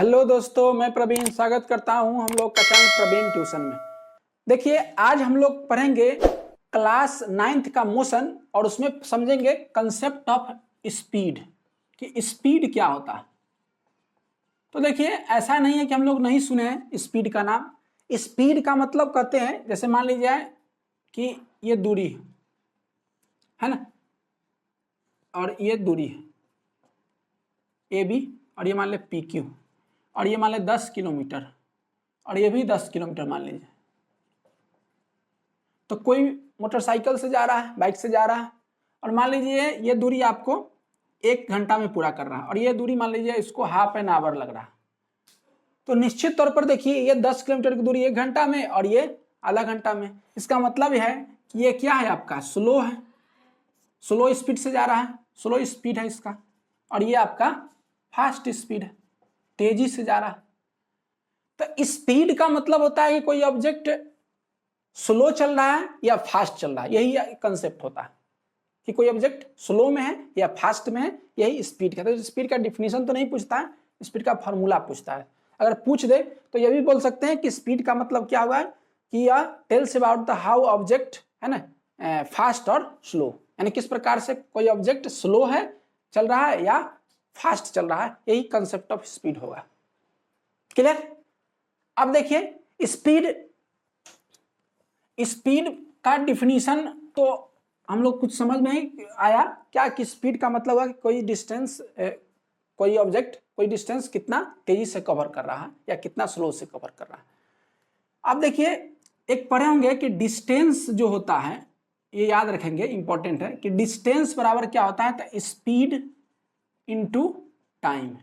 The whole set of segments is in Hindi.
हेलो दोस्तों, मैं प्रवीण स्वागत करता हूं हम लोग का चैनल प्रवीण ट्यूशन में। देखिए, आज हम लोग पढ़ेंगे क्लास 9th का मोशन और उसमें समझेंगे कंसेप्ट ऑफ स्पीड कि स्पीड क्या होता है। तो देखिए, ऐसा नहीं है कि हम लोग नहीं सुने हैं स्पीड का नाम। स्पीड का मतलब कहते हैं, जैसे मान लीजिए कि ये दूरी है ना, और ये दूरी है ए बी, और ये मान ले पी क्यू, और ये मान ले 10 किलोमीटर, और ये भी 10 किलोमीटर मान लीजिए। तो कोई मोटरसाइकिल से जा रहा है, बाइक से जा रहा है, और मान लीजिए ये दूरी आपको 1 घंटा में पूरा कर रहा है, और ये दूरी मान लीजिए इसको हाफ एन आवर लग रहा है। तो निश्चित तौर पर देखिए, ये 10 किलोमीटर की दूरी 1 घंटा में और ये आधा घंटा में। इसका मतलब है कि ये क्या है, आपका स्लो है, स्लो स्पीड से जा रहा है, स्लो स्पीड है इसका। और ये आपका फास्ट स्पीड है, तेजी से जा रहा है। तो स्पीड का मतलब होता है कि कोई ऑब्जेक्ट स्लो चल रहा है या फास्ट चल रहा है, यही कंसेप्ट होता है कि कोई ऑब्जेक्ट स्लो में है या फास्ट में है, यही स्पीड का। तो स्पीड का डिफिनीशन तो नहीं पूछता है, स्पीड का फॉर्मूला पूछता है। अगर पूछ दे तो ये भी बोल सकते हैं कि स्पीड का मतलब क्या हुआ है कि यह tells about the how object है ना, फास्ट और स्लो, यानी किस प्रकार से कोई ऑब्जेक्ट स्लो है, चल रहा है, या फास्ट चल रहा है, यही कंसेप्ट ऑफ स्पीड होगा। क्लियर? अब देखिए, स्पीड का डिफिनीशन तो हम लोग कुछ समझ में ही आया क्या कि स्पीड का मतलब है कि कोई डिस्टेंस, कोई ऑब्जेक्ट कोई डिस्टेंस कितना तेजी से कवर कर रहा है या कितना स्लो से कवर कर रहा है। अब देखिए, एक पढ़े होंगे कि डिस्टेंस जो होता है, ये याद रखेंगे, इंपॉर्टेंट है कि डिस्टेंस बराबर क्या होता है, तो स्पीड इनटू टाइम।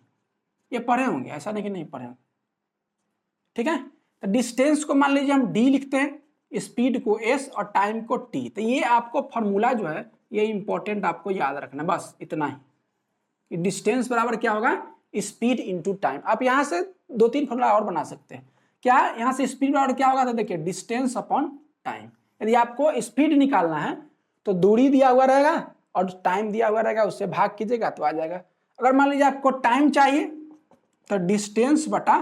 ये पढ़े होंगे, ऐसा नहीं कि नहीं पढ़े होंगे, ठीक है। तो डिस्टेंस को मान लीजिए हम डी लिखते हैं, स्पीड को एस और टाइम को टी। तो ये आपको फॉर्मूला जो है ये इंपॉर्टेंट आपको याद रखना, बस इतना ही। डिस्टेंस बराबर क्या होगा, स्पीड इनटू टाइम। आप यहां से 2-3 फॉर्मूला और बना सकते हैं। क्या यहां से स्पीड बराबर क्या होगा, तो देखिए डिस्टेंस अपॉन टाइम। यदि आपको स्पीड निकालना है तो दूरी दिया हुआ रहेगा और टाइम दिया हुआ रहेगा, उससे भाग कीजिएगा तो आ जाएगा। अगर मान लीजिए आपको टाइम चाहिए तो डिस्टेंस बटा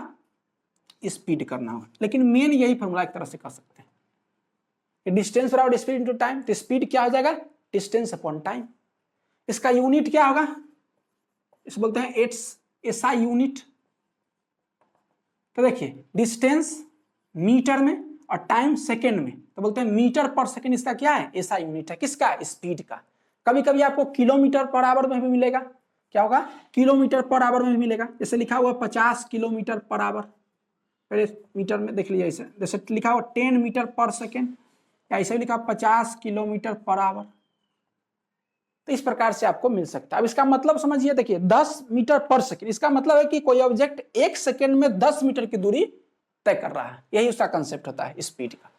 स्पीड करना होगा, लेकिन मेन यही फॉर्मूला एक तरह से कर सकते हैं। डिस्टेंस बराबर स्पीड इनटू टाइम, तो स्पीड क्या हो जाएगा, डिस्टेंस अपॉन टाइम। इसका यूनिट क्या होगा, इसे बोलते हैं एसआई यूनिट। तो देखिए, डिस्टेंस मीटर में और टाइम सेकेंड में, तो बोलते हैं मीटर पर सेकेंड। इसका क्या है, एसआई यूनिट है, किसका, स्पीड का। कभी कभी आपको किलोमीटर पर आवर में भी मिलेगा, क्या होगा, किलोमीटर पर आवर में भी मिलेगा। जैसे लिखा हुआ 50 किलोमीटर पर आवर, पहले मीटर में देख लीजिए, ऐसे जैसे लिखा हुआ 10 मीटर पर सेकेंड, या ऐसे लिखा 50 किलोमीटर पर आवर। तो इस प्रकार से आपको मिल सकता है। अब इसका मतलब समझिए, देखिए 10 मीटर पर सेकेंड, इसका मतलब है कि कोई ऑब्जेक्ट 1 सेकेंड में 10 मीटर की दूरी तय कर रहा है, यही उसका कंसेप्ट होता है स्पीड का।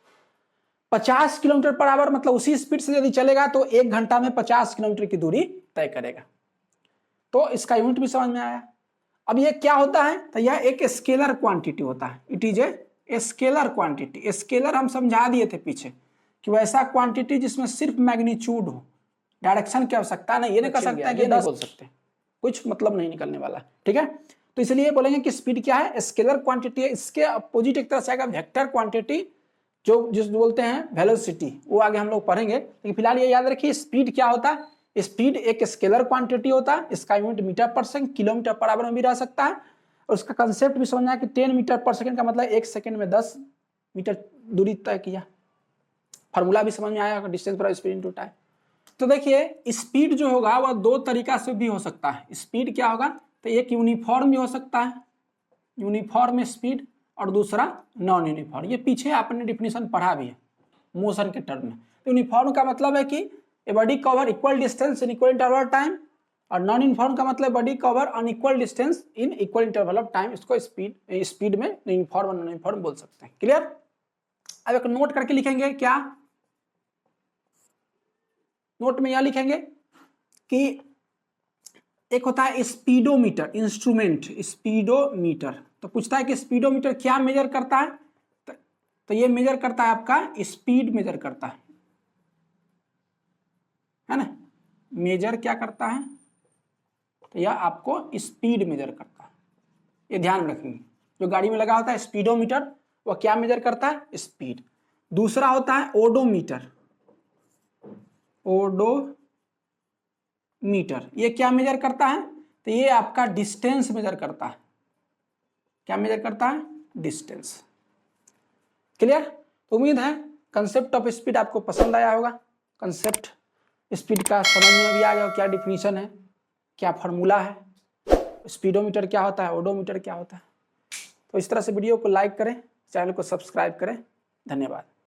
50 किलोमीटर पर आवर मतलब उसी स्पीड से यदि चलेगा तो 1 घंटा में 50 किलोमीटर की दूरी तय करेगा। तो इसका यूनिट भी समझ में आया। अब ये क्या होता है, तो यह एक स्केलर क्वांटिटी होता है। It is a scalar quantity. Scalar हम समझा दिए थे पीछे कि वैसा क्वांटिटी जिसमें सिर्फ मैग्नीट्यूड हो, डायरेक्शन की आवश्यकता नहीं। ये नहीं कर सकते कि 10 बोल सकते, कुछ मतलब नहीं निकलने वाला, ठीक है। तो इसलिए बोलेंगे कि स्पीड क्या है, स्केलर क्वांटिटी है। इसके अपोजिट एक तरह से आएगा वेक्टर क्वांटिटी, जो बोलते हैं वेलोसिटी, वो आगे हम लोग पढ़ेंगे। लेकिन फिलहाल ये याद रखिए, स्पीड क्या होता है, स्पीड एक स्केलर क्वांटिटी होता है। इसका यूनिट मीटर पर सेकंड, किलोमीटर पर आवर में भी रह सकता है। और उसका कंसेप्ट भी समझना है कि 10 मीटर पर सेकंड का मतलब 1 सेकंड में 10 मीटर दूरी तय किया। फॉर्मूला भी समझ में आया, डिस्टेंस पर स्पीड इनटू टाइम। तो देखिए, स्पीड जो होगा वह 2 तरीका से भी हो सकता है। स्पीड क्या होगा, तो एक यूनिफॉर्म भी हो सकता है, यूनिफॉर्म स्पीड, और दूसरा नॉन यूनिफॉर्म। ये पीछे आपने डिफिनीशन पढ़ा भी है मोशन के टर्म में। यूनिफॉर्म का मतलब है कि a body cover equal distance in equal interval time, और नॉन यूनिफॉर्म का मतलब body cover unequal distance in equal interval of time. इसको स्पीड में यूनिफॉर्म और नॉन यूनिफॉर्म बोल सकते हैं। क्लियर? अब एक नोट करके लिखेंगे, क्या नोट में यह लिखेंगे कि एक होता है स्पीडोमीटर इंस्ट्रूमेंट, स्पीडोमीटर। तो पूछता है कि स्पीडोमीटर क्या मेजर करता है, तो ये मेजर करता है आपका स्पीड मेजर करता है ना। मेजर क्या करता है, तो यह आपको स्पीड मेजर करता है। ये ध्यान रखेंगे। जो गाड़ी में लगा होता है स्पीडोमीटर, वह क्या मेजर करता है? स्पीड। दूसरा होता है ओडोमीटर। ओडोमीटर ये क्या मेजर करता है? तो ये आपका डिस्टेंस मेजर करता है। क्या मेजर करता है? डिस्टेंस। क्लियर? तो उम्मीद है कंसेप्ट ऑफ स्पीड आपको पसंद आया होगा। कंसेप्ट स्पीड का समझ में भी आ गया, क्या डिफिनीशन है, क्या फार्मूला है, स्पीडोमीटर क्या होता है, ओडोमीटर क्या होता है। तो इस तरह से वीडियो को लाइक करें, चैनल को सब्सक्राइब करें। धन्यवाद।